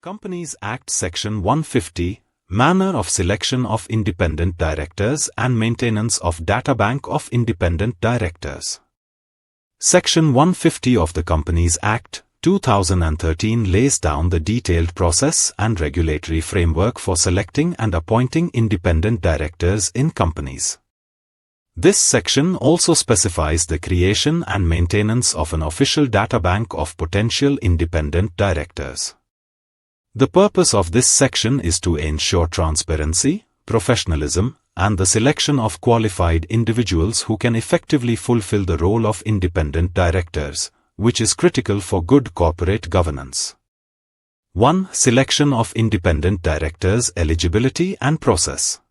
Companies Act Section 150, Manner of Selection of Independent Directors and Maintenance of Databank of Independent Directors. Section 150 of the Companies Act, 2013 lays down the detailed process and regulatory framework for selecting and appointing independent directors in companies. This section also specifies the creation and maintenance of an official databank of potential independent directors. The purpose of this section is to ensure transparency, professionalism, and the selection of qualified individuals who can effectively fulfill the role of independent directors, which is critical for good corporate governance. 1. Selection of independent directors, eligibility and process.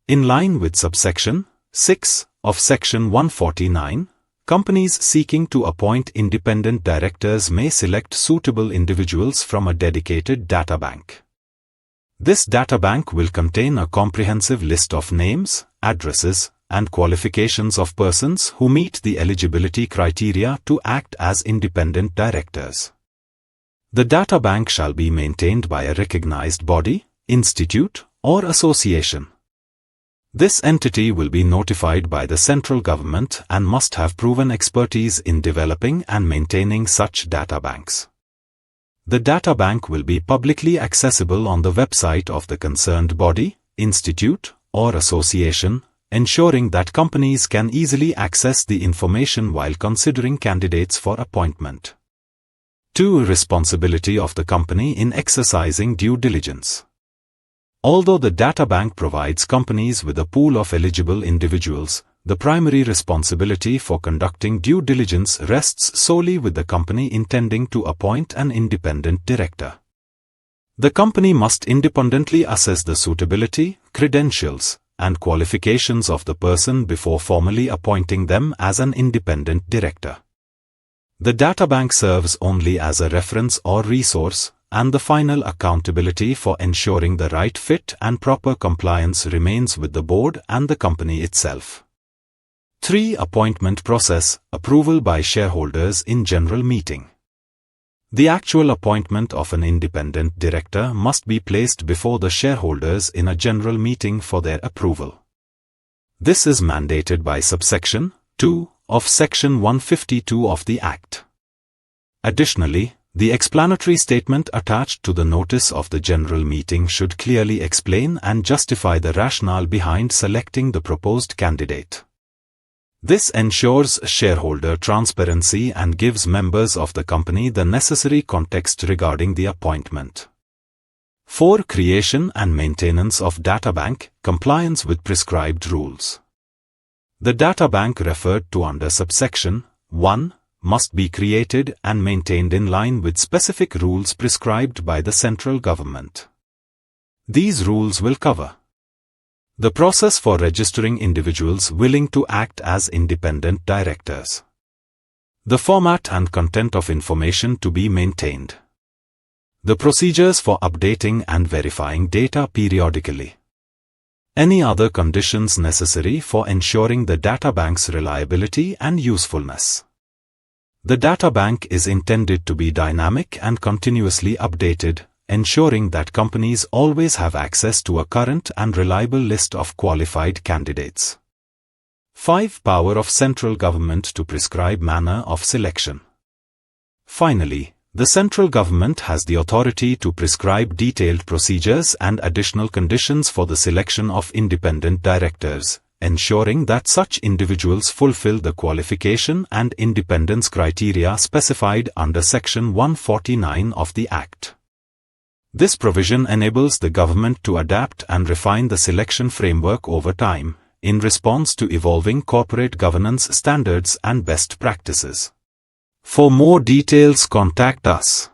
In line with subsection 6 of Section 149, companies seeking to appoint independent directors may select suitable individuals from a dedicated databank. This databank will contain a comprehensive list of names, addresses, and qualifications of persons who meet the eligibility criteria to act as independent directors. The databank shall be maintained by a recognized body, institute, or association. This entity will be notified by the central government and must have proven expertise in developing and maintaining such databanks. The databank will be publicly accessible on the website of the concerned body, institute, or association, ensuring that companies can easily access the information while considering candidates for appointment. 2. Responsibility of the company in exercising due diligence. Although the databank provides companies with a pool of eligible individuals, the primary responsibility for conducting due diligence rests solely with the company intending to appoint an independent director. The company must independently assess the suitability, credentials, and qualifications of the person before formally appointing them as an independent director. The databank serves only as a reference or resource, and the final accountability for ensuring the right fit and proper compliance remains with the board and the company itself. 3. Appointment process, approval by shareholders in general meeting. The actual appointment of an independent director must be placed before the shareholders in a general meeting for their approval. This is mandated by subsection 2 of Section 152 of the Act. Additionally, the explanatory statement attached to the notice of the general meeting should clearly explain and justify the rationale behind selecting the proposed candidate. This ensures shareholder transparency and gives members of the company the necessary context regarding the appointment. 4. Creation and maintenance of databank, compliance with prescribed rules. The databank referred to under subsection 1 must be created and maintained in line with specific rules prescribed by the central government. These rules will cover the process for registering individuals willing to act as independent directors, the format and content of information to be maintained, the procedures for updating and verifying data periodically, any other conditions necessary for ensuring the databank's reliability and usefulness. The databank is intended to be dynamic and continuously updated, ensuring that companies always have access to a current and reliable list of qualified candidates. 5. Power of central government to prescribe manner of selection. Finally, the central government has the authority to prescribe detailed procedures and additional conditions for the selection of independent directors, ensuring that such individuals fulfill the qualification and independence criteria specified under Section 149 of the Act. This provision enables the government to adapt and refine the selection framework over time, in response to evolving corporate governance standards and best practices. For more details, contact us.